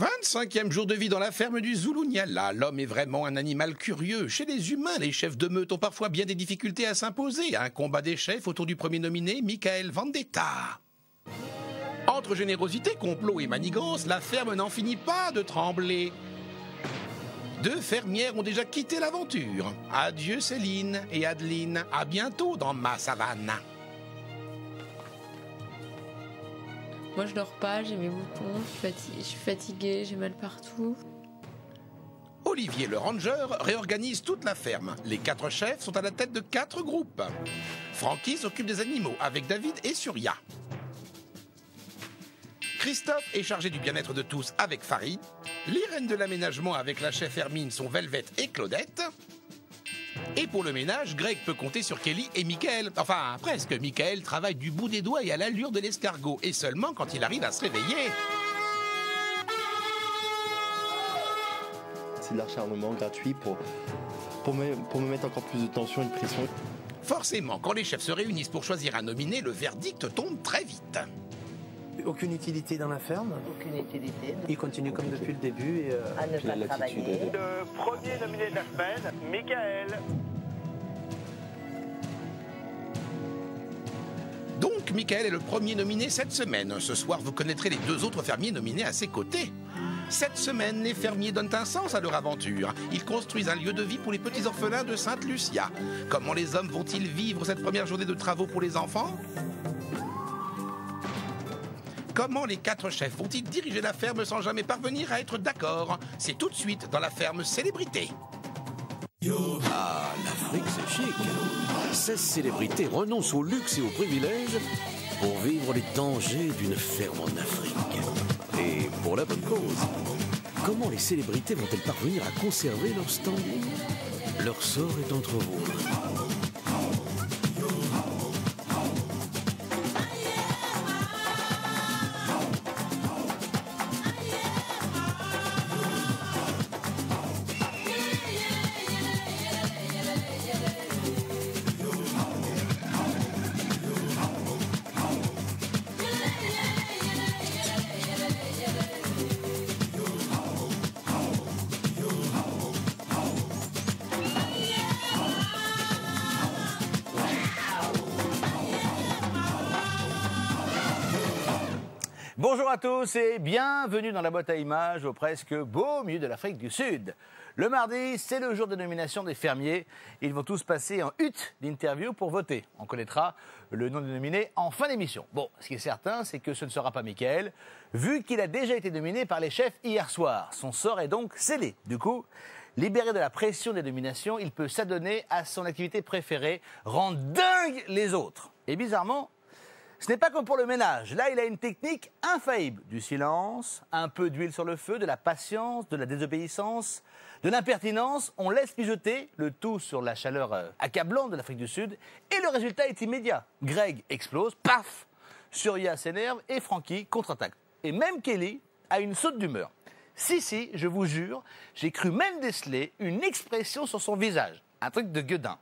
25e jour de vie dans la ferme du Zulunyala. L'homme est vraiment un animal curieux. Chez les humains, les chefs de meute ont parfois bien des difficultés à s'imposer. Un combat des chefs autour du premier nominé, Michael Vendetta. Entre générosité, complot et manigance, la ferme n'en finit pas de trembler. 2 fermières ont déjà quitté l'aventure. Adieu Céline et Adeline. À bientôt dans ma savane. Moi, je dors pas, j'ai mes boutons, je suis fatiguée, j'ai mal partout. Olivier le ranger réorganise toute la ferme. Les 4 chefs sont à la tête de 4 groupes. Francky s'occupe des animaux avec David et Surya. Christophe est chargé du bien-être de tous avec Farid. Les reines de l'aménagement avec la chef Hermine sont Velvet et Claudette. Et pour le ménage, Greg peut compter sur Kelly et Michael. Enfin, presque. Michael travaille du bout des doigts et à l'allure de l'escargot. Et seulement quand il arrive à se réveiller. C'est de l'acharnement gratuit pour me mettre encore plus de tension et de pression. Forcément, quand les chefs se réunissent pour choisir un nominé, le verdict tombe très vite. Aucune utilité dans la ferme. Aucune utilité. Il continue comme depuis le début. Et à ne pas travailler. Le premier nominé de la semaine, Michael. Donc, Michael est le premier nominé cette semaine. Ce soir, vous connaîtrez les 2 autres fermiers nominés à ses côtés. Cette semaine, les fermiers donnent un sens à leur aventure. Ils construisent un lieu de vie pour les petits orphelins de Sainte-Lucia. Comment les hommes vont-ils vivre cette première journée de travaux pour les enfants ? Comment les 4 chefs vont-ils diriger la ferme sans jamais parvenir à être d'accord? C'est tout de suite dans la ferme Célébrité. Ah, l'Afrique c'est chic. 16 célébrités renoncent au luxe et aux privilèges pour vivre les dangers d'une ferme en Afrique. Et pour la bonne cause. Comment les célébrités vont-elles parvenir à conserver leur standing? Leur sort est entre vos mains. Bonjour à tous et bienvenue dans la boîte à images au presque beau milieu de l'Afrique du Sud. Le mardi, c'est le jour de nomination des fermiers. Ils vont tous passer en hutte d'interview pour voter. On connaîtra le nom des nominés en fin d'émission. Bon, ce qui est certain, c'est que ce ne sera pas Michael, vu qu'il a déjà été nominé par les chefs hier soir. Son sort est donc scellé. Du coup, libéré de la pression des nominations, il peut s'adonner à son activité préférée, rendre dingue les autres. Et bizarrement, ce n'est pas comme pour le ménage. Là, il a une technique infaillible. Du silence, un peu d'huile sur le feu, de la patience, de la désobéissance, de l'impertinence. On laisse mijoter le tout sur la chaleur accablante de l'Afrique du Sud. Et le résultat est immédiat. Greg explose, paf! Surya s'énerve et Francky contre-attaque. Et même Kelly a une saute d'humeur. Si, je vous jure, j'ai cru même déceler une expression sur son visage. Un truc de gueudin.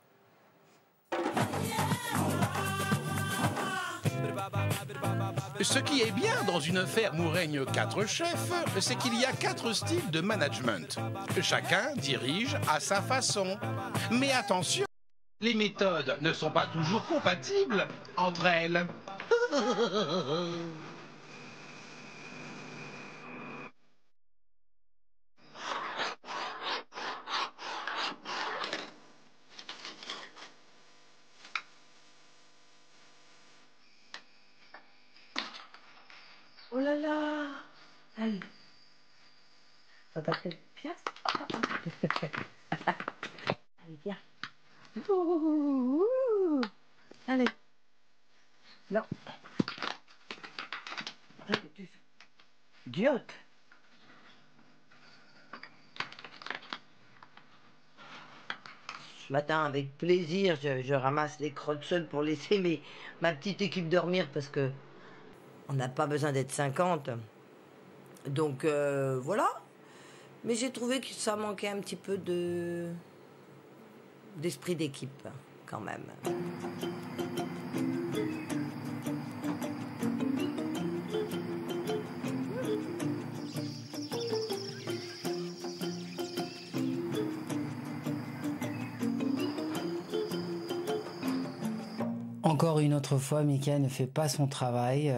Ce qui est bien dans une ferme où règnent 4 chefs, c'est qu'il y a 4 styles de management. Chacun dirige à sa façon. Mais attention, les méthodes ne sont pas toujours compatibles entre elles. Oh là là. Allez. Ça t'a fait bien. Allez, viens. Ouh. Allez. Non. Idiote. Ce matin, avec plaisir, je ramasse les crottes seules pour laisser ma petite équipe dormir parce que on n'a pas besoin d'être 50. Donc voilà. Mais j'ai trouvé que ça manquait un petit peu d'esprit d'équipe, quand même. Encore une autre fois, Michael ne fait pas son travail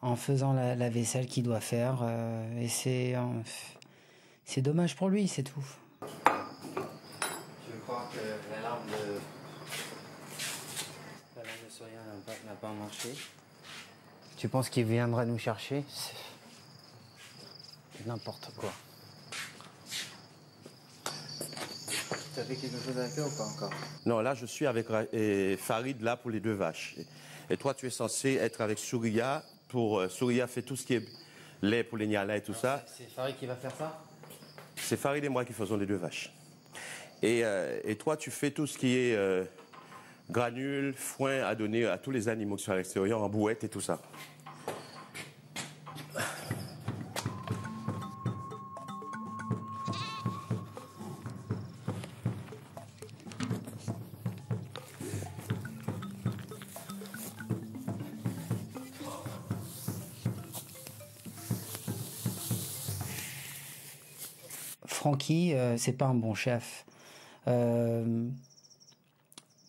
en faisant la vaisselle qu'il doit faire. Et c'est dommage pour lui, c'est tout. Je crois que l'alarme de Soria n'a pas marché. Tu penses qu'il viendra nous chercher? C'est n'importe quoi. Tu as fait quelque chose avec eux ou pas encore? Non, là, je suis avec Farid, là, pour les 2 vaches. Et toi, tu es censé être avec Souria. Souria fait tout ce qui est lait pour les nialas et tout ça. C'est Farid qui va faire ça? C'est Farid et moi qui faisons les 2 vaches. Et toi, tu fais tout ce qui est granules, foin à donner à tous les animaux qui sont à l'extérieur, en bouette et tout ça. Francky, c'est pas un bon chef.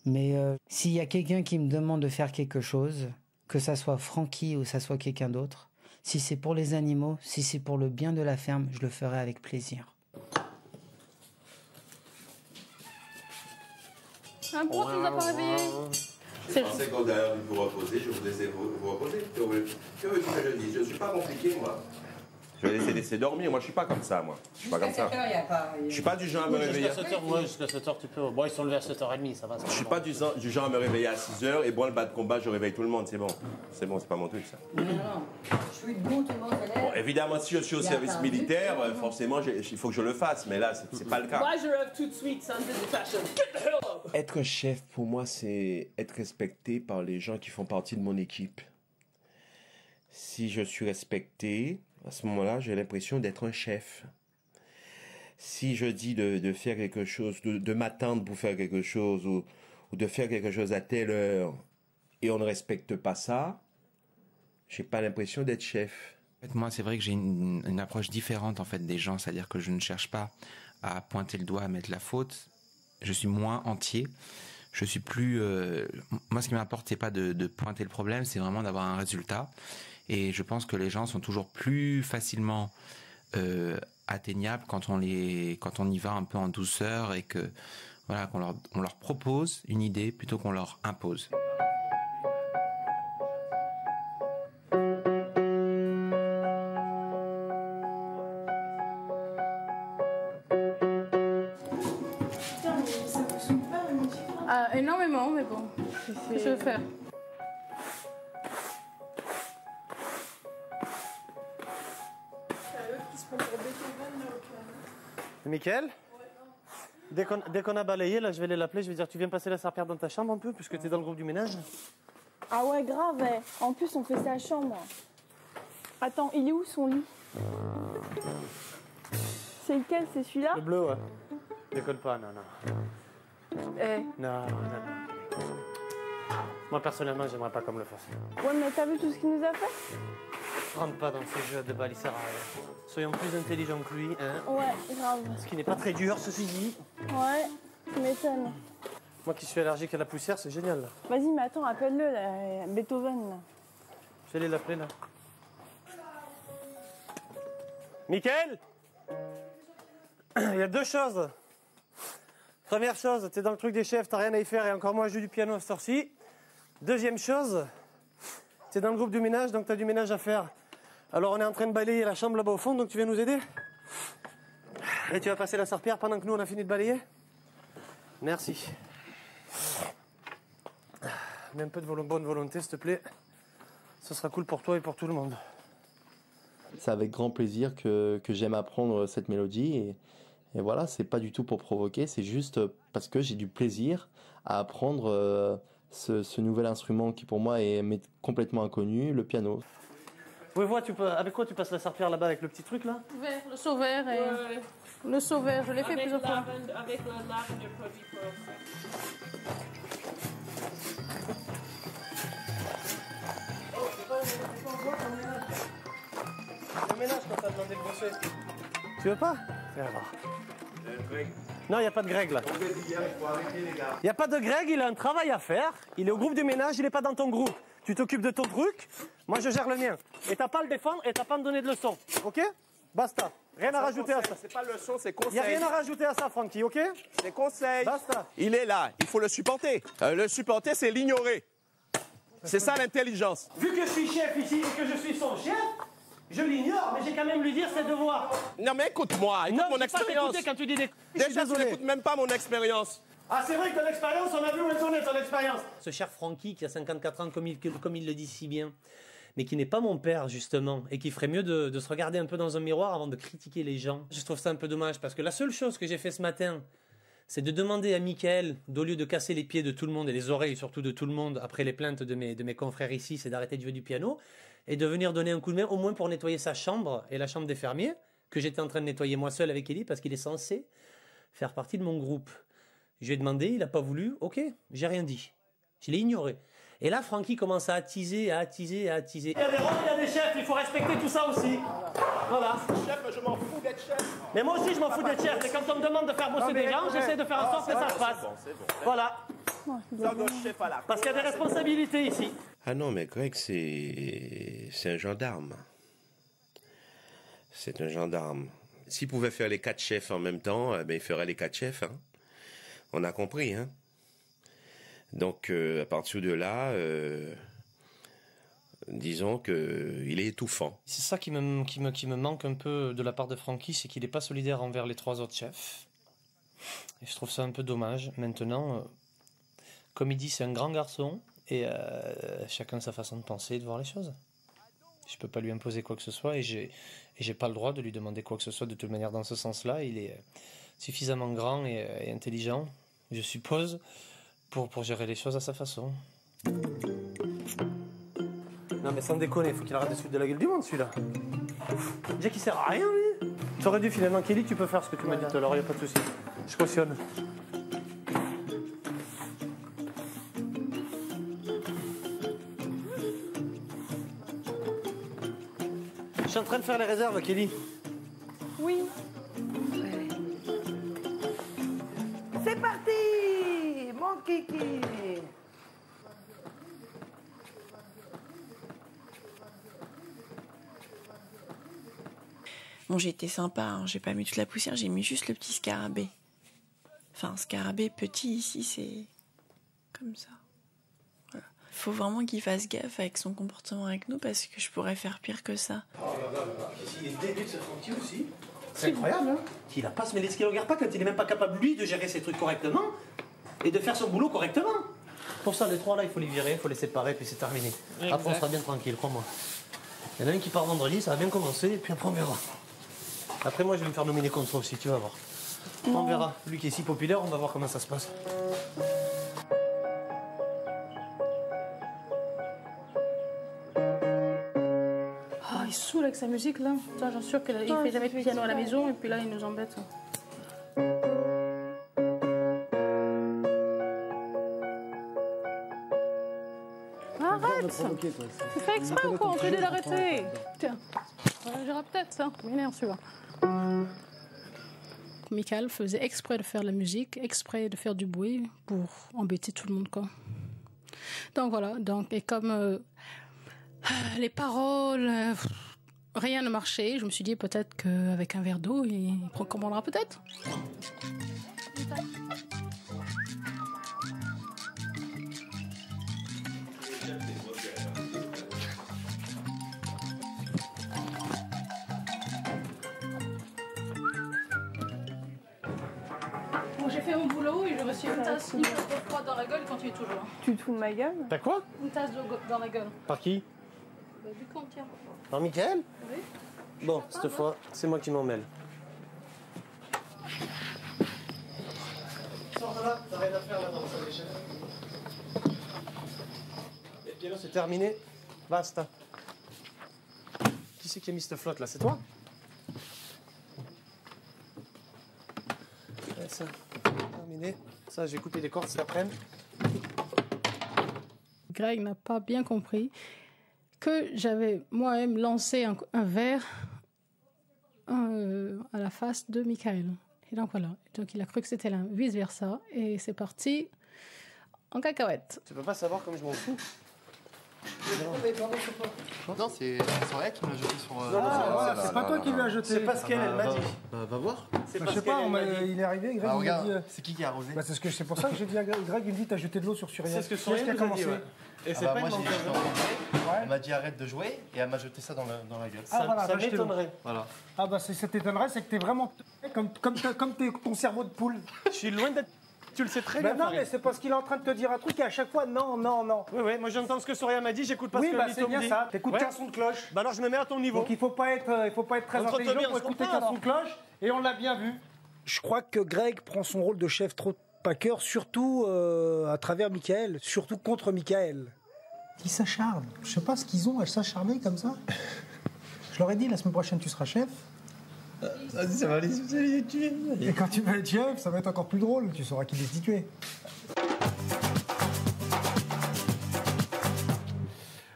Mais s'il y a quelqu'un qui me demande de faire quelque chose, que ça soit Francky ou ça soit quelqu'un d'autre, si c'est pour les animaux, si c'est pour le bien de la ferme, je le ferai avec plaisir. Pourquoi tu nous as pas réveillés? Je pensais qu'en dehors de vous reposer, je vous laissais vous reposer. Que veux-tu que je dise? Je ne suis pas compliqué, moi. Je vais laisser dormir. Moi, je suis pas comme ça, moi. Je suis pas comme ça. Je suis pas du genre à me réveiller. Jusqu'à 7h, moi, jusqu'à 7h, tu peux. Bon, ils sont levés à 7h30, ça va. Je suis pas du genre à me réveiller à 6h et bon, le bas de combat, je réveille tout le monde. C'est bon, c'est pas mon truc, ça. Non, je suis debout, tout le monde se lève. Bon, évidemment, si je suis au service militaire, forcément, il faut que je le fasse. Mais là, c'est pas le cas. Moi, je rêve tout de suite, sans hésitation. Être chef, pour moi, c'est être respecté par les gens qui font partie de mon équipe. Si je suis respecté, à ce moment-là, j'ai l'impression d'être un chef. Si je dis de faire quelque chose, de m'attendre pour faire quelque chose, ou de faire quelque chose à telle heure, et on ne respecte pas ça, j'ai pas l'impression d'être chef. En fait, moi, c'est vrai que j'ai une approche différente en fait des gens, c'est-à-dire que je ne cherche pas à pointer le doigt, à mettre la faute. Je suis moins entier. Je suis plus. Moi, ce qui m'importe, c'est pas de pointer le problème, c'est vraiment d'avoir un résultat. Et je pense que les gens sont toujours plus facilement atteignables quand on y va un peu en douceur et que voilà qu'on leur propose une idée plutôt qu'on leur impose. Énormément, mais bon, je vais faire. Mickaël, dès qu'on a balayé, là, je vais aller l'appeler, je vais dire tu viens passer la serpillère dans ta chambre un peu, puisque tu es dans le groupe du ménage. Ah ouais, grave, ouais. En plus, on fait sa chambre. Attends, il est où son lit? C'est lequel? C'est celui-là? Le bleu, ouais. Déconne pas, non. Non. Moi, personnellement, j'aimerais pas qu'on me le fasse. Ouais, mais t'as vu tout ce qu'il nous a fait? Rentre pas dans ces jeux de balissard. Soyons plus intelligents que lui, hein. Ouais, grave. Ce qui n'est pas très dur, ceci dit. Ouais, tu m'étonnes. Moi qui suis allergique à la poussière, c'est génial, là. Vas-y, mais attends, appelle-le, là, Beethoven, là. Je vais aller l'appeler, là. Mickaël, il y a 2 choses. Première chose, t'es dans le truc des chefs, t'as rien à y faire et encore moins je joue du piano à cette heure-ci. Deuxième chose, t'es dans le groupe du ménage, donc t'as du ménage à faire. Alors on est en train de balayer la chambre là-bas au fond, donc tu viens nous aider. Et tu vas passer la serpillère pendant que nous on a fini de balayer. Merci. Mais un peu de bonne volonté, s'il te plaît. Ce sera cool pour toi et pour tout le monde. C'est avec grand plaisir que j'aime apprendre cette mélodie et voilà, c'est pas du tout pour provoquer, c'est juste parce que j'ai du plaisir à apprendre ce nouvel instrument qui pour moi est complètement inconnu, le piano. Oui, vois, avec quoi tu passes la serpillère là-bas, avec le petit truc là? Le sauveur et... Ouais. Le sauveur, je l'ai fait plusieurs fois. Avec le lavender produit pour Le ménage quand t'as demandé de bosser. Tu veux pas? Viens voir. J'ai un truc. Non, il n'y a pas de Greg là. Il n'y a pas de Greg, il a un travail à faire. Il est au groupe du ménage, il n'est pas dans ton groupe. Tu t'occupes de ton truc, moi je gère le mien. Et t'as pas à le défendre et t'as pas à me donner de leçons. Ok? Basta. Rien à rajouter à ça. C'est pas leçon, c'est Il conseil. n'y a rien à rajouter à ça, Francky, ok? C'est conseil. Basta. Il est là, il faut le supporter. Le supporter, c'est l'ignorer. C'est ça l'intelligence. Vu que je suis chef ici et que je suis son chef, je l'ignore, mais j'ai quand même lui dire ses devoirs. Non mais écoute-moi, écoute mon expérience. Quand tu dis des... Déjà, tu n'écoutes même pas mon expérience. Ah, c'est vrai que ton expérience, on a vu où elle tournait ton expérience. Ce cher Francky qui a 54 ans, comme il le dit si bien, mais qui n'est pas mon père, justement, et qui ferait mieux de se regarder un peu dans un miroir avant de critiquer les gens. Je trouve ça un peu dommage, parce que la seule chose que j'ai fait ce matin, c'est de demander à Mickaël, au lieu de casser les pieds de tout le monde, et les oreilles surtout de tout le monde, après les plaintes de mes confrères ici, c'est d'arrêter de jouer du piano, et de venir donner un coup de main, au moins pour nettoyer sa chambre, et la chambre des fermiers, que j'étais en train de nettoyer moi seul avec Ellie, parce qu'il est censé faire partie de mon groupe. Je lui ai demandé, il n'a pas voulu, ok, j'ai rien dit. Je l'ai ignoré. Et là, Francky commence à attiser. Il y a des rôles, il y a des chefs, il faut respecter tout ça aussi. Voilà. Chef, je m'en fous d'être chef. Mais moi aussi, je m'en fous d'être chef. Mais quand on me demande de faire bosser des gens, j'essaie de faire en sorte que ça se passe. Voilà. Parce qu'il y a des responsabilités ici. Ah non, mais Greg, c'est un gendarme. C'est un gendarme. S'il pouvait faire les 4 chefs en même temps, ben, il ferait les 4 chefs. Hein. On a compris, hein. Donc, à partir de là, disons qu'il est étouffant. C'est ça qui me manque un peu de la part de Francky, c'est qu'il n'est pas solidaire envers les 3 autres chefs. Et je trouve ça un peu dommage. Maintenant, comme il dit, c'est un grand garçon, et chacun sa façon de penser et de voir les choses. Je peux pas lui imposer quoi que ce soit, et j'ai pas le droit de lui demander quoi que ce soit de toute manière dans ce sens-là. Il est suffisamment grand et intelligent, je suppose, pour gérer les choses à sa façon. Non mais sans déconner, faut qu'il arrête de se foutre de la gueule du monde celui-là. Déjà qu'il sert à rien lui. Tu aurais dû finalement, Kelly, tu peux faire ce que tu m'as dit tout à l'heure, y a pas de souci. Je cautionne. Je suis en train de faire les réserves, Kelly. Oui. C'est parti, mon kiki. Bon, j'ai été sympa, hein. J'ai pas mis toute la poussière, j'ai mis juste le petit scarabée. Enfin, scarabée petit ici, c'est comme ça. Voilà. Faut vraiment qu'il fasse gaffe avec son comportement avec nous parce que je pourrais faire pire que ça. Il est débile ce Francky aussi. C'est incroyable, hein. Il a pas se mêler de ce qu'il regarde pas quand il est même pas capable, lui, de gérer ses trucs correctement et de faire son boulot correctement. Pour ça, les 3 là, il faut les virer, il faut les séparer, puis c'est terminé. Exact. Après, on sera bien tranquille, crois-moi. Il y en a un qui part vendredi, ça va bien commencer, et puis après, on verra. Après, moi, je vais me faire nominer contre aussi, tu vas voir. On verra. Lui qui est si populaire, on va voir comment ça se passe. Ah, il saoule avec sa musique là. J'en suis sûre qu'il fait jamais de piano à la maison et puis là il nous embête. Arrête! Tu fais exprès ou quoi? On peut l'arrêter. Tiens, j'irai peut-être ça. M'énerve celui-là. Mickaël faisait exprès de faire la musique, exprès de faire du bruit pour embêter tout le monde quoi. Donc voilà, et comme les paroles, rien ne marchait, je me suis dit peut-être qu'avec un verre d'eau, il comprendra peut-être. Bon, j'ai fait mon boulot et j'ai reçu une tasse d'eau froide dans la gueule, il continue toujours. Tu te fous de ma gueule? T'as quoi? Une tasse d'eau dans la gueule. Par qui? Bah, du camp, tiens. Par Mickaël? Oui. Bon, cette fois, c'est moi qui m'en mêle. Sors de là, t'as rien à faire là dans la salle des chefs. Le piano, c'est terminé. Basta. Qui c'est qui a mis cette flotte là? C'est toi? Ouais, ça, terminé. Ça, j'ai coupé les cordes cet après-midi. Greg n'a pas bien compris que j'avais moi-même lancé un verre à la face de Mickaël. Et donc voilà. Donc il a cru que c'était vice-versa. Et c'est parti en cacahuète. Tu peux pas savoir comme je m'en fous. Non, c'est Soraya qui m'a jeté sur. C'est pas toi qui lui as jeté. C'est Pascal, elle m'a dit. Va voir. Je sais pas, il est arrivé, Greg, il m'a regarde, dit. c'est qui a arrosé? C'est pour ça que j'ai dit à Greg, il me dit t'as jeté de l'eau sur Surya. C'est ce que Surya qui a commencé. Et c'est pas moi, une j'ai menteuse. Elle m'a dit arrête de jouer et elle m'a jeté ça dans la gueule. Ah voilà, Ça m'étonnerait. Voilà. Ah bah ça t'étonnerait, c'est que t'es vraiment comme ton cerveau de poule. Je suis loin d'être... Tu le sais très bien. Non, mais c'est parce qu'il est en train de te dire un truc et à chaque fois, non. Oui, moi j'entends ce que Surya m'a dit, j'écoute pas ce que bah Lito c'est me bien dit. ça, t'écoutes qu'un son de cloche. Bah alors je me mets à ton niveau. Donc il faut pas être très Entre intelligent bien, pour on se écouter comprend, qu'un son de cloche et on l'a bien vu. Je crois que Greg prend son rôle de chef trop pas cœur, surtout à travers Michael, surtout contre Michael. Ils s'acharnent. Je sais pas ce qu'ils ont à s'acharner comme ça. Je leur ai dit la semaine prochaine tu seras chef. Ça va les tuer. Et quand tu vas être chef, ça va être encore plus drôle. Tu sauras qui destituer.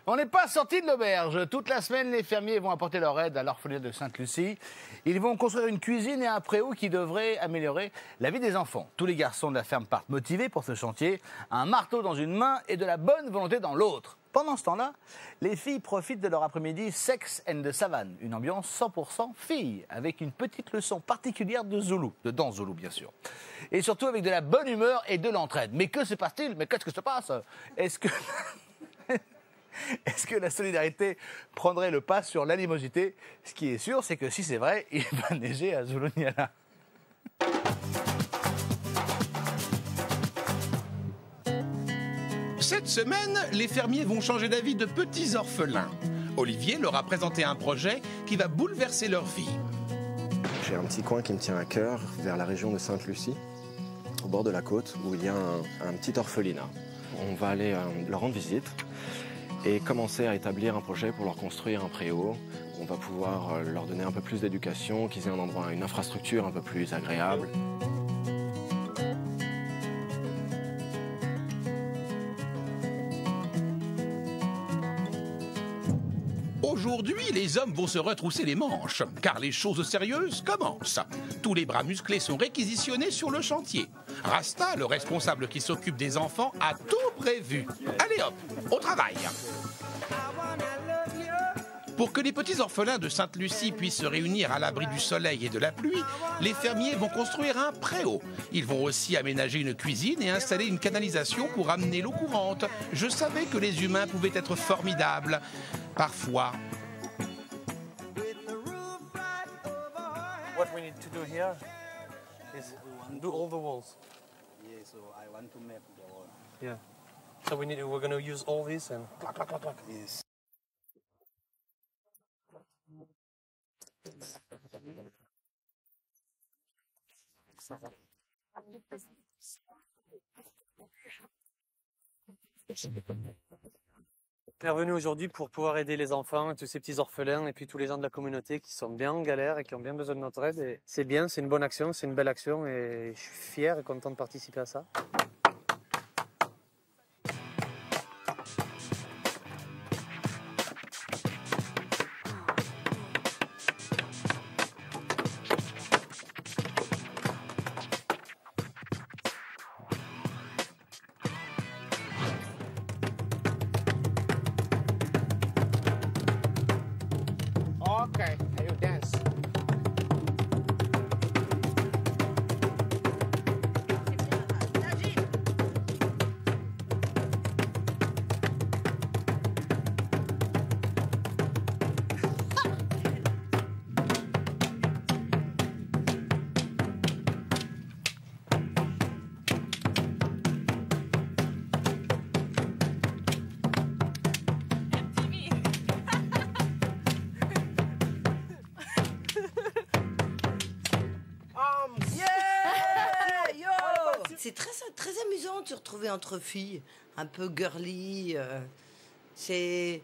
On n'est pas sorti de l'auberge. Toute la semaine, les fermiers vont apporter leur aide à l'orphelinat de Sainte-Lucie. Ils vont construire une cuisine et un préau qui devrait améliorer la vie des enfants. Tous les garçons de la ferme partent motivés pour ce chantier, un marteau dans une main et de la bonne volonté dans l'autre. Pendant ce temps-là, les filles profitent de leur après-midi Sex and the Savane, une ambiance 100% filles, avec une petite leçon particulière de Zoulou, de danse Zoulou bien sûr. Et surtout avec de la bonne humeur et de l'entraide. Mais que se passe-t-il? Mais qu'est-ce que se passe? Est-ce que la solidarité prendrait le pas sur l'animosité? Ce qui est sûr, c'est que si c'est vrai, il va neiger à Zouloniala. Cette semaine, les fermiers vont changer d'avis de petits orphelins. Olivier leur a présenté un projet qui va bouleverser leur vie. J'ai un petit coin qui me tient à cœur, vers la région de Sainte-Lucie, au bord de la côte, où il y a un petit orphelinat. On va aller leur rendre visite et commencer à établir un projet pour leur construire un préau. On va pouvoir leur donner un peu plus d'éducation, qu'ils aient un endroit, une infrastructure un peu plus agréable. Aujourd'hui, les hommes vont se retrousser les manches, car les choses sérieuses commencent. Tous les bras musclés sont réquisitionnés sur le chantier. Rasta, le responsable qui s'occupe des enfants, a tout prévu. Allez hop, au travail. Pour que les petits orphelins de Sainte-Lucie puissent se réunir à l'abri du soleil et de la pluie, les fermiers vont construire un préau. Ils vont aussi aménager une cuisine et installer une canalisation pour amener l'eau courante. Je savais que les humains pouvaient être formidables. Parfois. What we need to do here is do all the walls. Yeah, so I want to map the wall. Yeah. So we're going to use all this and clack, clack, clack, clack. Yes. On est revenu aujourd'hui pour pouvoir aider les enfants, tous ces petits orphelins et puis tous les gens de la communauté qui sont bien en galère et qui ont bien besoin de notre aide. Et c'est bien, c'est une bonne action, c'est une belle action et je suis fier et content de participer à ça. Okay, you dance. C'est très amusant de se retrouver entre filles, un peu girly. C'est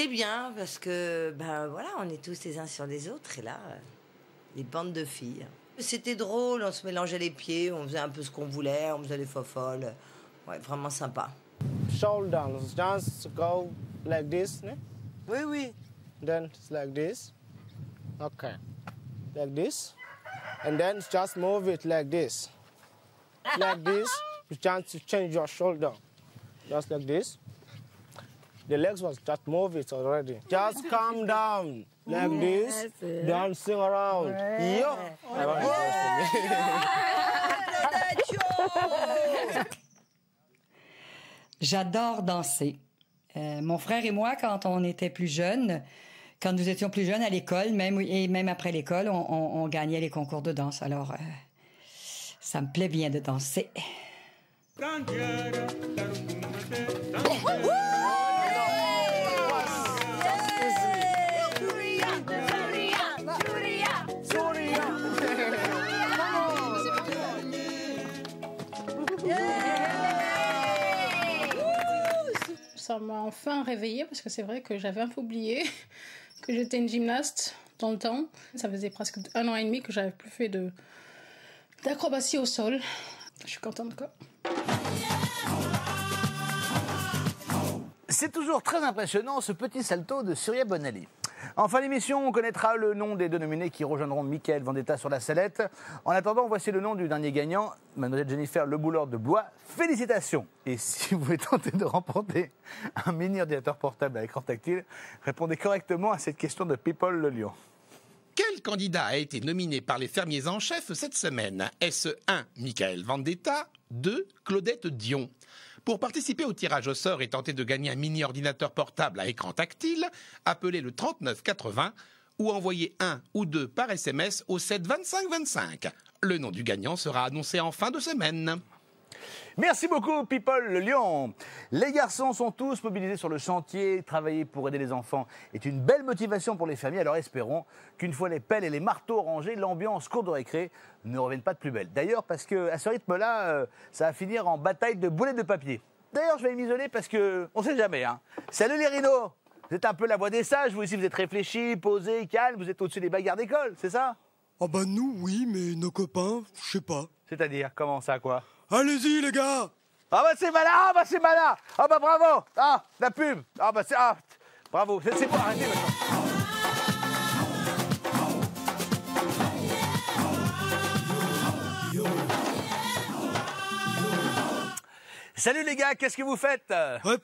bien parce que, ben voilà, on est tous les uns sur les autres et là, des bandes de filles. C'était drôle, on se mélangeait les pieds, on faisait un peu ce qu'on voulait, on faisait les fofolles. Ouais, vraiment sympa. Shoulders, just go like this, né? Oui, oui. Then it's like this. Okay. Like this. And then just move it like this. Like this, you chance to change your shoulder. Just like this. The legs was just move it already. Just calm down. Like this, dancing around. Yo! J'adore danser. Mon frère et moi, quand on était plus jeunes, quand nous étions plus jeunes à l'école, même après l'école, on gagnait les concours de danse. Alors, ça me plaît bien de danser. Ça m'a enfin réveillée parce que c'est vrai que j'avais un peu oublié que j'étais une gymnaste dans le temps. Ça faisait presque 1 an et demi que j'avais plus fait d'acrobatie au sol. Je suis contente quoi. C'est toujours très impressionnant ce petit salto de Surya Bonali. En fin d'émission, on connaîtra le nom des 2 nominés qui rejoindront Mickaël Vendetta sur la sellette. En attendant, voici le nom du dernier gagnant, Mademoiselle Jennifer Lebouleur de Blois. Félicitations! Et si vous voulez tenter de remporter un mini ordinateur portable à écran tactile, répondez correctement à cette question de People le Lion. Quel candidat a été nominé par les fermiers en chef cette semaine? Est-ce 1. Mickaël Vendetta, 2. Claudette Dion? Pour participer au tirage au sort et tenter de gagner un mini-ordinateur portable à écran tactile, appelez le 3980 ou envoyez 1 ou 2 par SMS au 7 25 25. Le nom du gagnant sera annoncé en fin de semaine. Merci beaucoup, People le Lion. Les garçons sont tous mobilisés sur le chantier. Travailler pour aider les enfants est une belle motivation pour les fermiers. Alors espérons qu'une fois les pelles et les marteaux rangés, l'ambiance cour de récré ne revienne pas de plus belle. D'ailleurs, parce qu'à ce rythme-là, ça va finir en bataille de boulettes de papier. D'ailleurs, je vais m'isoler parce que on sait jamais. Hein. Salut les rhinos. Vous êtes un peu la voix des sages. Vous aussi, vous êtes réfléchis, posés, calmes. Vous êtes au-dessus des bagarres d'école, c'est ça? Ah bah nous, oui, mais nos copains, je sais pas. C'est-à-dire, comment ça, quoi? Allez-y, les gars! Ah bah c'est malin! Ah bah c'est malin! Ah bah bravo! Ah, la pub! Ah bah c'est... Ah, bravo! C'est bon, arrêtez maintenant! Salut les gars, qu'est-ce que vous faites?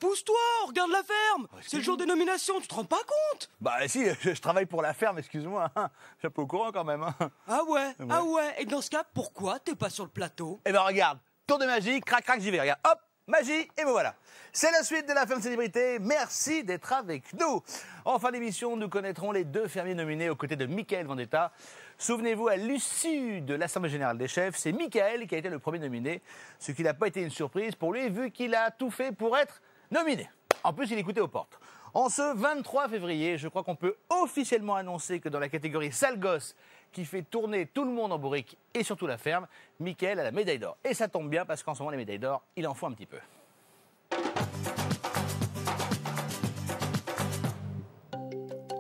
Pousse-toi, regarde la ferme! C'est le jour des nominations, tu te rends pas compte? Bah si, je travaille pour la ferme, excuse-moi. Je suis un peu au courant quand même. Ah ouais? Ah ouais? Et dans ce cas, pourquoi t'es pas sur le plateau? Eh ben regarde, tour de magie, crac crac, j'y vais, regarde. Hop, magie, et me voilà. C'est la suite de la ferme célébrité. Merci d'être avec nous. En fin d'émission, nous connaîtrons les 2 fermiers nominés aux côtés de Mickaël Vendetta. Souvenez-vous, à l'issue de l'Assemblée Générale des Chefs, c'est Mickaël qui a été le premier nominé, ce qui n'a pas été une surprise pour lui, vu qu'il a tout fait pour être nominé. En plus, il écoutait aux portes. En ce 23 février, je crois qu'on peut officiellement annoncer que dans la catégorie sale gosse, qui fait tourner tout le monde en bourrique et surtout la ferme, Mickaël a la médaille d'or. Et ça tombe bien parce qu'en ce moment, les médailles d'or, il en faut un petit peu.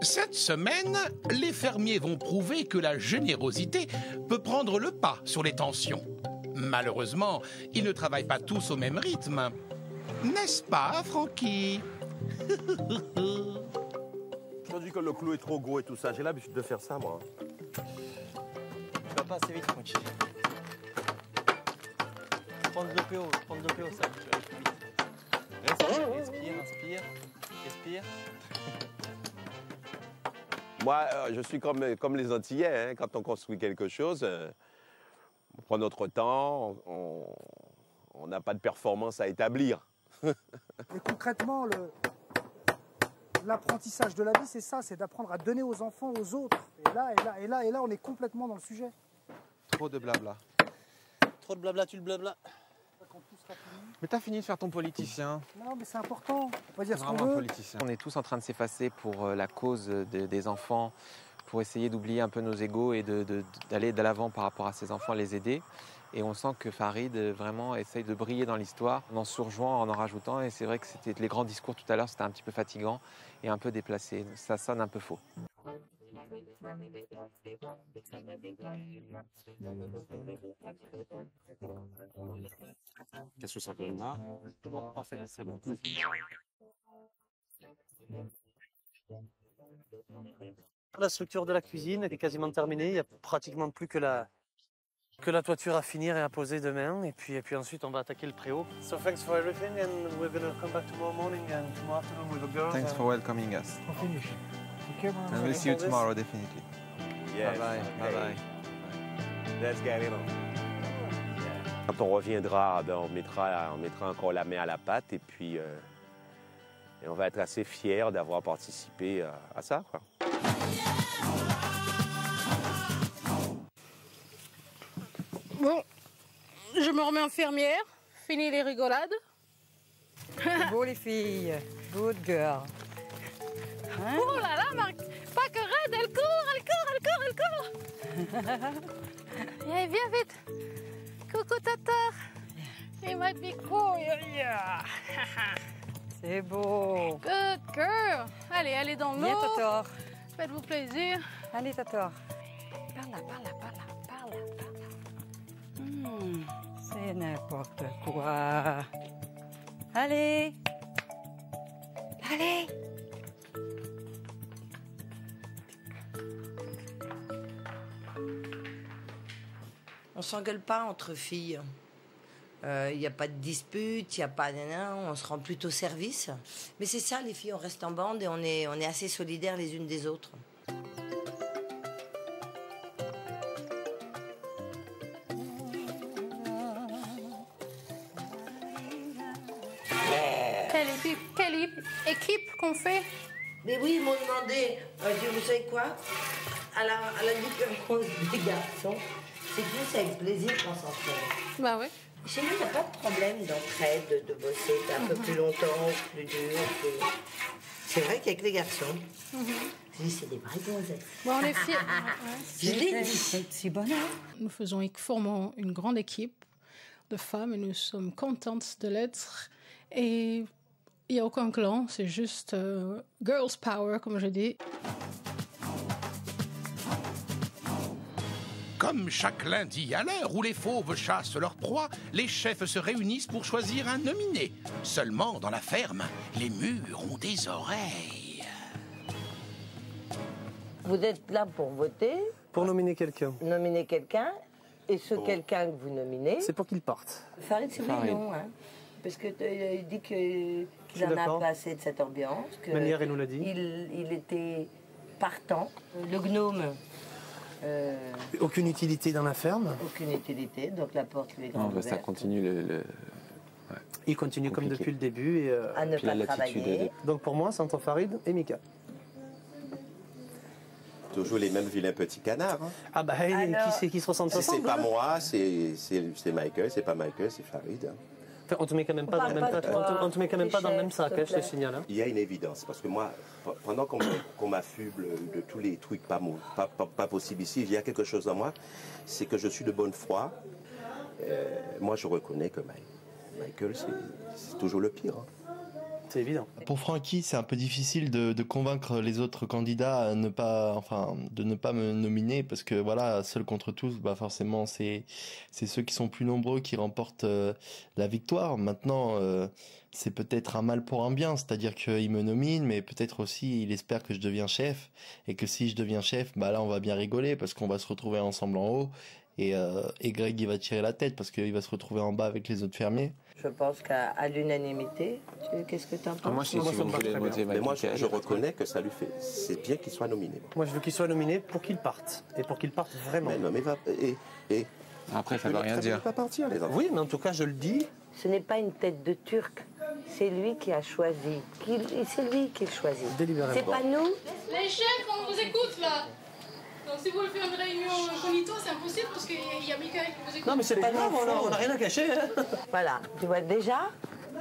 Cette semaine, les fermiers vont prouver que la générosité peut prendre le pas sur les tensions. Malheureusement, ils ne travaillent pas tous au même rythme. N'est-ce pas, Francky? Je me dis que le clou est trop gros et tout ça. J'ai l'habitude de faire ça, moi. Tu vas pas assez vite, Francky. Prends le PO, ça. Tu vas plus vite. Respire. Moi, je suis comme les Antillais. Hein. Quand on construit quelque chose, on prend notre temps, on n'a pas de performance à établir. Et concrètement, l'apprentissage de la vie, c'est ça, c'est d'apprendre à donner aux enfants, aux autres. Et là, on est complètement dans le sujet. Trop de blabla. Trop de blabla, tu le blabla. Mais t'as fini de faire ton politicien. Non, mais c'est important. On va dire ce qu'on Vraiment un veut. politicien. On est tous en train de s'effacer pour la cause des enfants, pour essayer d'oublier un peu nos égos et d'aller de l'avant par rapport à ces enfants, les aider. Et on sent que Farid vraiment essaye de briller dans l'histoire en surjouant, en rajoutant. Et c'est vrai que c'était les grands discours tout à l'heure, c'était un petit peu fatigant et un peu déplacé. Ça sonne un peu faux. Qu'est-ce que ça fait là? Parfait, c'est bon. La structure de la cuisine est quasiment terminée. Il n'y a pratiquement plus que la Que la toiture à finir et à poser demain, et puis ensuite on va attaquer le préau. So thanks for everything, and we're gonna come back tomorrow morning and tomorrow afternoon with the girls. Thanks for welcoming us. On finish. Okay, And we'll see you tomorrow, definitely. Yes, Bye bye. okay. Bye bye. Let's get it on. Quand on reviendra, ben, on mettra encore la main à la pâte et puis et on va être assez fiers d'avoir participé à ça, quoi. Bon, je me remets infirmière. Fini les rigolades. C'est beau les filles. Good girl. Hein? Oh là là, Marc, pas que raide, elle court. Allez, viens vite. Coucou Tatar. Et ma big boy. C'est beau. Good girl. Allez, allez dans l'eau. Viens Tator. Faites-vous plaisir. Allez Tator. Parle là. C'est n'importe quoi. Allez. On s'engueule pas entre filles. Il n'y a pas de dispute, il n'y a pas... on se rend plutôt service. Mais c'est ça, les filles, on reste en bande et on est assez solidaires les unes des autres. Quelle équipe qu'on fait? Mais oui, ils m'ont demandé, vous savez quoi? À la différence des garçons, c'est plus avec plaisir qu'on s'entraîne. Bah ouais. Chez nous, il n'y a pas de problème d'entraide, de bosser un peu plus longtemps, plus dur. C'est vrai qu'avec les garçons, c'est des vraies gonzesses. Bon, on est fiers. Je l'ai dit. C'est bonheur. Nous formons une grande équipe de femmes et nous sommes contentes de l'être. Et il n'y a aucun clan, c'est juste girls power, comme je dis. Comme chaque lundi, à l'heure où les fauves chassent leur proie, les chefs se réunissent pour choisir un nominé. Seulement, dans la ferme, les murs ont des oreilles. Vous êtes là pour voter. Pour nominer quelqu'un. Nominer quelqu'un. Et ce quelqu'un que vous nominez... C'est pour qu'il parte. Farid, c'est lui, non, hein. Parce qu'il dit qu'il en a pas assez de cette ambiance. Manière, elle nous l'a dit. Il était partant. Le gnome... Aucune utilité dans la ferme. Aucune utilité, donc la porte lui est grande ouverte. Ça continue Ouais. Il continue compliqué. comme depuis le début. Et, à ne pas travailler. Donc pour moi, c'est entre Farid et Mika. Toujours les mêmes vilains petits canards. Hein. Ah bah, qui c'est qui se ressemble Si ensemble? c'est pas moi, c'est Michael, c'est pas Michael, c'est Farid. Hein. Enfin, on te met quand même pas dans le même sac. On te met quand même pas dans le même sac, je te signale. Hein. Il y a une évidence, parce que moi, pendant qu'on m'affuble de tous les trucs pas possibles ici, il y a quelque chose en moi, c'est que je suis de bonne foi. Moi, je reconnais que Michael, c'est toujours le pire. Hein. C'est évident. Pour Francky, c'est un peu difficile de convaincre les autres candidats à de ne pas me nominer parce que voilà, seul contre tous, bah forcément c'est ceux qui sont plus nombreux qui remportent la victoire. Maintenant, c'est peut-être un mal pour un bien, c'est-à-dire qu'il me nomine, mais peut-être aussi il espère que je deviens chef et que si je deviens chef, bah là on va bien rigoler parce qu'on va se retrouver ensemble en haut. Et Greg, il va tirer la tête parce qu'il va se retrouver en bas avec les autres fermiers. Je pense qu'à l'unanimité, qu'est-ce que tu en penses? Moi, si vous voulez voter, mais moi, je reconnais que ça lui fait. C'est bien qu'il soit nominé. Moi, je veux qu'il soit nominé pour qu'il parte. Et pour qu'il parte vraiment. Mais non, mais après, ça ne veut rien dire. Pas partir, les enfants. Oui, mais en tout cas, je le dis. Ce n'est pas une tête de Turc. C'est lui qui a choisi. C'est lui qui choisit. Délibérément. C'est pas nous. Les chefs, on vous écoute là. Donc si vous voulez faire une réunion incognito, c'est impossible parce qu'il y a Michael qui vous écoute. Non, mais c'est pas grave, on n'a rien à cacher. Hein. Voilà, tu vois déjà,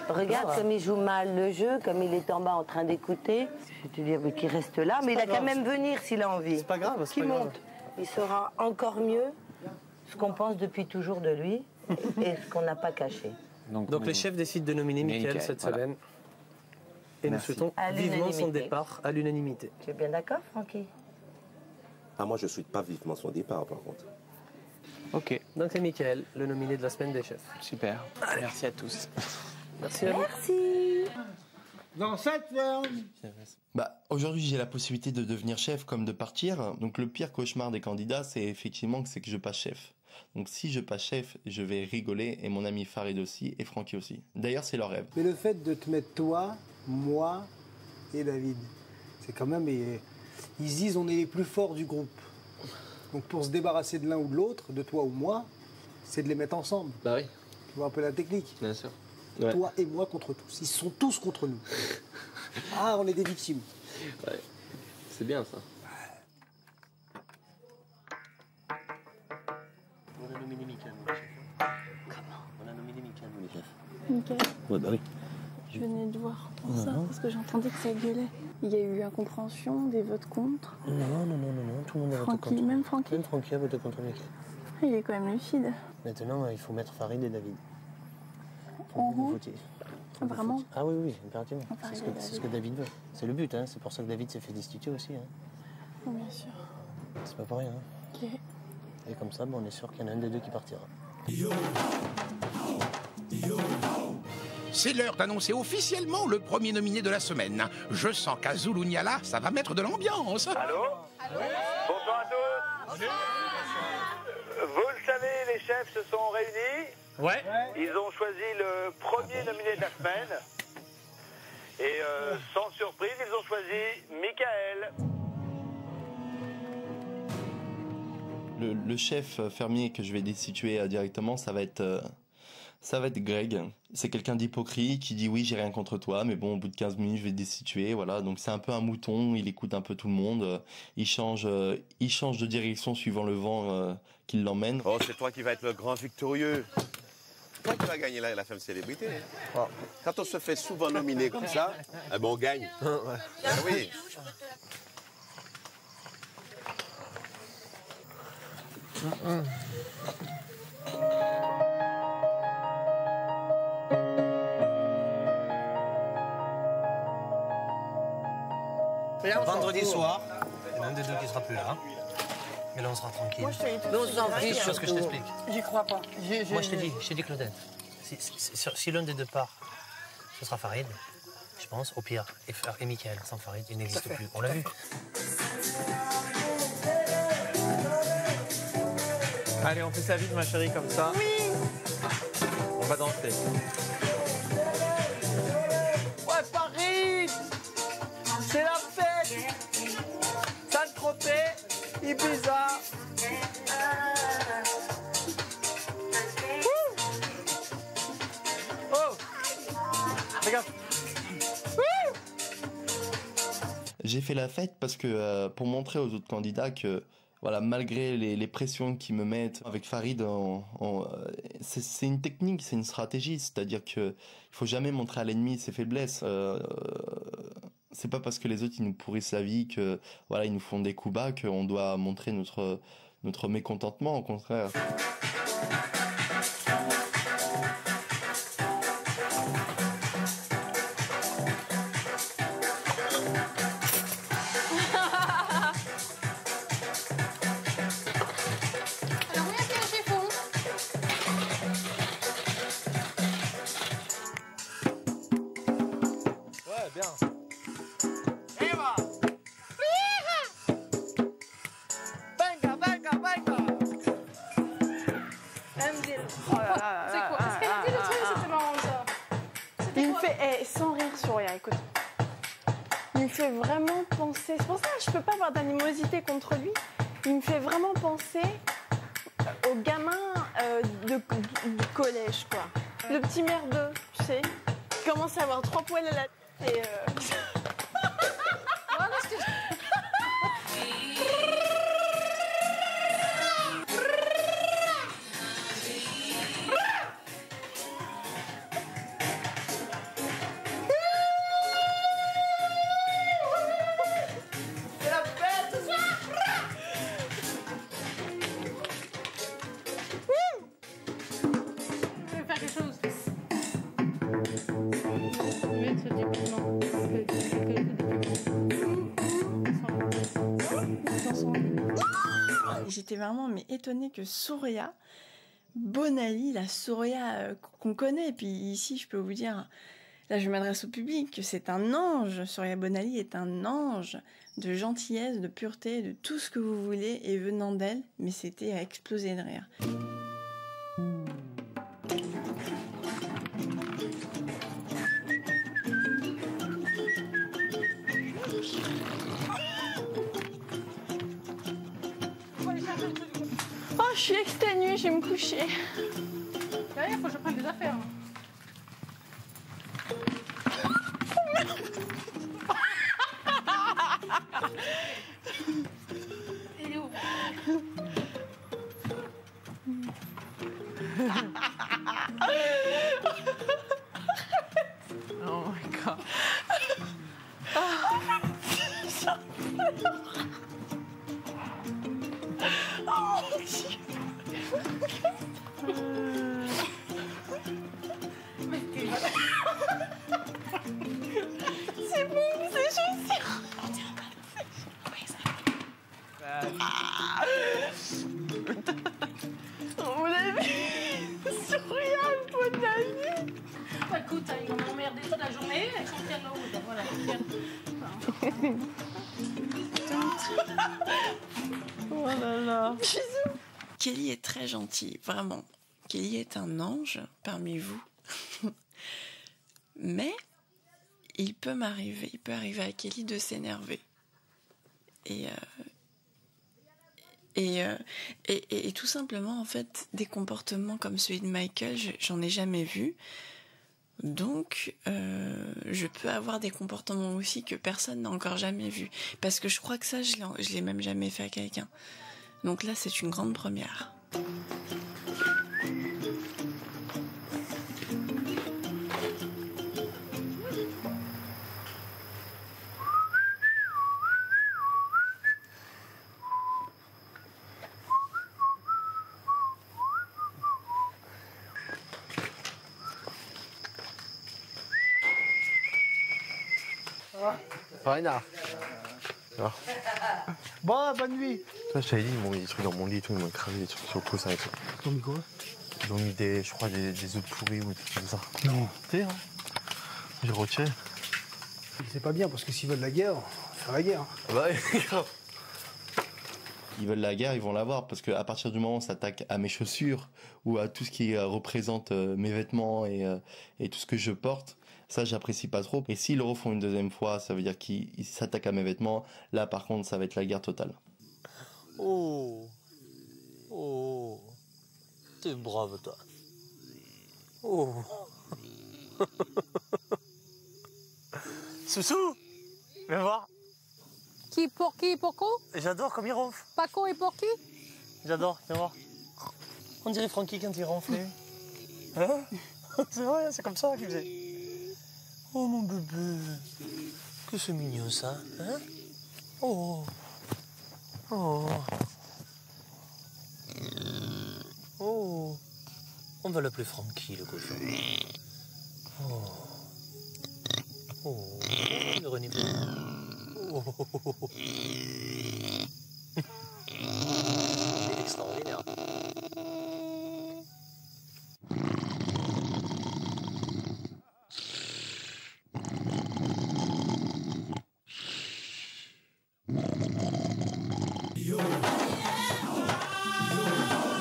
regarde comme il joue mal le jeu, comme il est en bas en train d'écouter. Je vais te dire qu'il reste là, mais il a qu'à même venir s'il a envie. C'est pas grave, c'est Qu'il pas grave. monte. Il saura encore mieux ce qu'on pense depuis toujours de lui et ce qu'on n'a pas caché. Donc les chefs décident de nominer Michael cette semaine. Et nous souhaitons vivement son départ à l'unanimité. Tu es bien d'accord, Francky? Ah, moi, je ne souhaite pas vivement son départ, par contre. Ok. Donc c'est Michael, le nominé de la semaine des chefs. Super. Merci à tous. Merci à vous. Merci. Dans cette ferme. Bah, aujourd'hui, j'ai la possibilité de devenir chef comme de partir. Donc, le pire cauchemar des candidats, c'est effectivement que je passe chef. Donc si je passe chef, je vais rigoler, et mon ami Farid aussi, et Francky aussi. D'ailleurs, c'est leur rêve. Mais le fait de te mettre toi, moi et David, c'est quand même... Ils se disent on est les plus forts du groupe. Donc pour se débarrasser de l'un ou de l'autre, de toi ou moi, c'est de les mettre ensemble. Bah oui. Tu vois un peu la technique. Bien sûr. Ouais. Toi et moi contre tous. Ils sont tous contre nous. Ah, on est des victimes. Ouais. C'est bien ça. On a nominé Mickaël, nous, les chefs. Comment? On a nominé Mickaël, nous, les chefs. Mickaël, Ouais, bah oui. je venais te voir pour ça, parce que j'entendais que ça gueulait. Il y a eu incompréhension, des votes contre. Non, tout le monde a voté contre. Même Francky. Même Francky a voté contre Mickaël. Il est quand même lucide. Maintenant, il faut mettre Farid et David. Vraiment? Ah oui, impérativement. Farid C'est ce que David veut. C'est le but, hein. C'est pour ça que David s'est fait destituer aussi. Hein. Bien sûr. C'est pas pour rien. Ok. Et comme ça, on est sûr qu'il y en a un des deux qui partira. C'est l'heure d'annoncer officiellement le premier nominé de la semaine. Je sens qu'à Zulunyala, ça va mettre de l'ambiance. Allô? Bonsoir à tous. Vous le savez, les chefs se sont réunis. Ouais. Ils ont choisi le premier nominé de la semaine. Et sans surprise, ils ont choisi Mickaël. Le chef fermier que je vais destituer directement, ça va être Greg. C'est quelqu'un d'hypocrite qui dit oui, j'ai rien contre toi, mais bon, au bout de 15 minutes, je vais te destituer. Voilà, donc c'est un peu un mouton, il écoute un peu tout le monde. Il change de direction suivant le vent qui l'emmène. Oh, c'est toi qui vas être le grand victorieux. Toi qui vas gagner la femme célébrité. Oh. Quand on se fait souvent nominer comme ça, eh ben on gagne. Ah oui. Vendredi soir, il y en a un des deux qui sera plus là. Mais là, on sera tranquille. Moi, je te dis tout de suite. Juste chose que je t'explique. J'y crois pas. Moi, je t'ai dit, Claudette, si l'un des deux part, ce sera Farid, je pense. Au pire, et Mickaël, sans Farid, il n'existe plus. On l'a vu. Allez, on fait ça vite, ma chérie, comme ça. Oui. On va danser. Ouais, Farid, c'est la fête. Saint-Tropez, Ibiza. Oh, regarde. J'ai fait la fête parce que pour montrer aux autres candidats que voilà, malgré les pressions qu'ils me mettent avec Farid, c'est une technique, c'est une stratégie, c'est-à-dire que il faut jamais montrer à l'ennemi ses faiblesses. C'est pas parce que les autres ils nous pourrissent la vie que voilà ils nous font des coups bas qu'on doit montrer notre mécontentement, au contraire. Je peux pas avoir d'animosité contre lui. Il me fait vraiment penser au gamin du collège, quoi. Le petit merdeux, tu sais. Il commence à avoir 3 poils à la tête et... J'étais vraiment étonnée que Souria, Bonali, la Souria qu'on connaît, et puis ici je peux vous dire, là je m'adresse au public, c'est un ange. Surya Bonali est un ange de gentillesse, de pureté, de tout ce que vous voulez, et venant d'elle, mais c'était à exploser de rire. Oh, je suis exténuée, je vais me coucher. Derrière, il faut que je prenne des affaires. Il est où? Oh my god. C'est bon, c'est chaussures. On l'a vu. Surya Bonali. Bah, écoute, ils vont m'emmerder toute la journée avec son piano. Voilà, Oh là là. Bisous. Kelly est très gentille, vraiment. Kelly est un ange parmi vous. Mais il peut arriver à Kelly de s'énerver. Et tout simplement, en fait, des comportements comme celui de Michael, j'en ai jamais vu. Donc, je peux avoir des comportements aussi que personne n'a encore jamais vu. Parce que je crois que ça, je l'ai même jamais fait à quelqu'un. Donc là, c'est une grande première. Farina. Bon, bonne nuit. Toi, je t'avais dit, ils m'ont mis des trucs dans mon lit et tout, ils m'ont écravé des trucs sur le coussin et tout. Ils ont mis quoi? Ils ont mis je crois, des œufs pourris ou des trucs comme ça. Non. Tu sais, hein? J'ai retiré. C'est pas bien, parce que s'ils veulent la guerre, faire la guerre. Bah ouais, grave. Ils veulent la guerre, ils vont l'avoir, parce qu'à partir du moment où on s'attaque à mes chaussures ou à tout ce qui représente mes vêtements et tout ce que je porte, ça j'apprécie pas trop. Et s'ils le refont une deuxième fois, ça veut dire qu'ils s'attaquent à mes vêtements. Là par contre, ça va être la guerre totale. Oh, oh, t'es brave toi. Oh. Soussou, viens voir. Qui, Porco? J'adore comme il ronfle. Paco et Porky? J'adore, viens voir. On dirait Francky quand il ronflait. Hein? C'est vrai, c'est comme ça qu'il faisait. Oh mon bébé, que c'est mignon ça, hein? Oh, oh, oh. On va l'appeler Francky le cochon. Oh, oh, le renifle. Oh. C'est extraordinaire.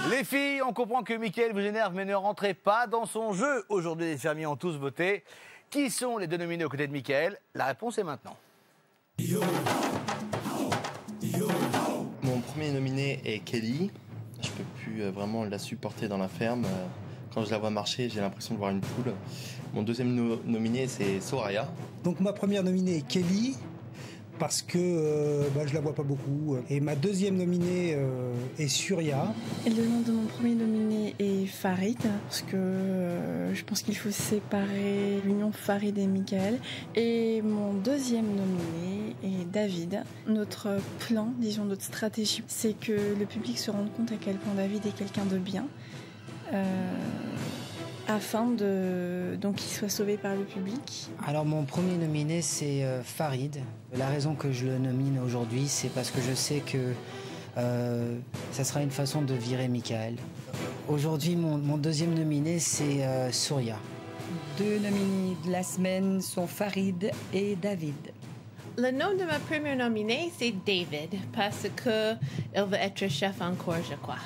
Les filles, on comprend que Mickaël vous énerve, mais ne rentrez pas dans son jeu. Aujourd'hui, les fermiers ont tous voté. Qui sont les deux nominés aux côtés de Mickaël? La réponse est maintenant. Mon premier nominé est Kelly. Je peux plus vraiment la supporter dans la ferme. Quand je la vois marcher, j'ai l'impression de voir une poule. Mon deuxième nominé, c'est Soraya. Donc ma première nominée est Kelly, parce que je la vois pas beaucoup. Et ma deuxième nominée est Surya. Et le nom de mon premier nominé est Farid, parce que je pense qu'il faut séparer l'union Farid et Mickaël. Et mon deuxième nominé est David. Notre plan, disons notre stratégie, c'est que le public se rende compte à quel point David est quelqu'un de bien, afin qu'il soit sauvé par le public. Alors mon premier nominé c'est Farid. La raison que je le nomine aujourd'hui, c'est parce que je sais que ça sera une façon de virer Mickaël. Aujourd'hui mon deuxième nominé c'est Surya. 2 nominés de la semaine sont Farid et David. Le nom de ma première nominée, c'est David, parce que il va être chef encore, je crois.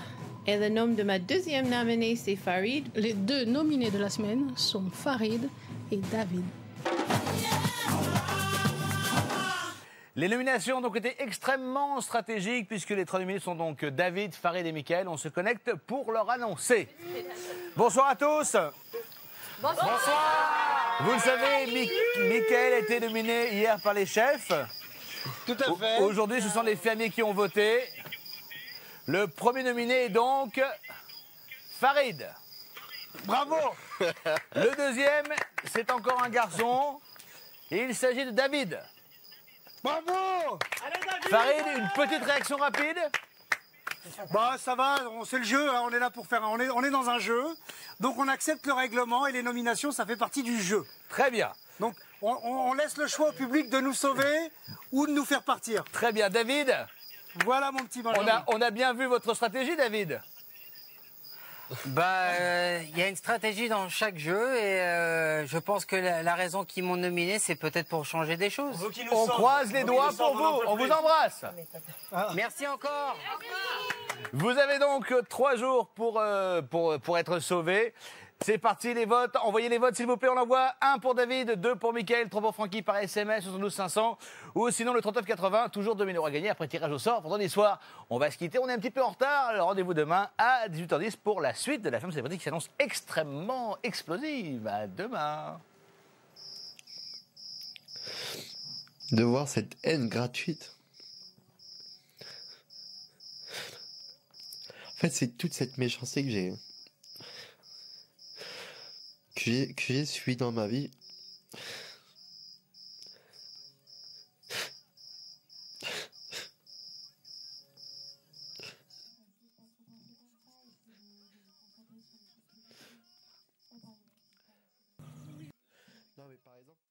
Et le nom de ma deuxième nominée, c'est Farid. Les 2 nominés de la semaine sont Farid et David. Les nominations ont donc été extrêmement stratégiques puisque les 3 nominés sont donc David, Farid et Mickaël. On se connecte pour leur annoncer. Bonsoir à tous. Bonsoir. Vous le savez, Mickaël a été nominé hier par les chefs. Tout à fait. Aujourd'hui, ce sont les fermiers qui ont voté. Le premier nominé est donc Farid. Bravo. Le deuxième, c'est encore un garçon. Et il s'agit de David. Bravo. Farid, une petite réaction rapide. Bah ça va, c'est le jeu, hein, on est là pour faire, on est dans un jeu, donc on accepte le règlement et les nominations, ça fait partie du jeu. Très bien. Donc on laisse le choix au public de nous sauver ou de nous faire partir. Très bien, David. Voilà mon petit Benjamin. On a bien vu votre stratégie, David. Il y a une stratégie dans chaque jeu et je pense que la raison qu'ils m'ont nominé, c'est peut-être pour changer des choses. On croise les doigts pour vous. On vous embrasse. Merci encore. Vous avez donc 3 jours pour être sauvé. C'est parti, les votes. Envoyez les votes, s'il vous plaît. On envoie 1 pour David, 2 pour Mickaël, 3 pour Francky par SMS, 72 500. Ou sinon le 3980, toujours 2000 € à gagner après tirage au sort. Vendredi soir, on va se quitter. On est un petit peu en retard. Alors rendez-vous demain à 18h10 pour la suite de la Femme Célébrité qui s'annonce extrêmement explosive. À demain. De voir cette haine gratuite. En fait, c'est toute cette méchanceté que j'ai subi dans ma vie. Non mais par exemple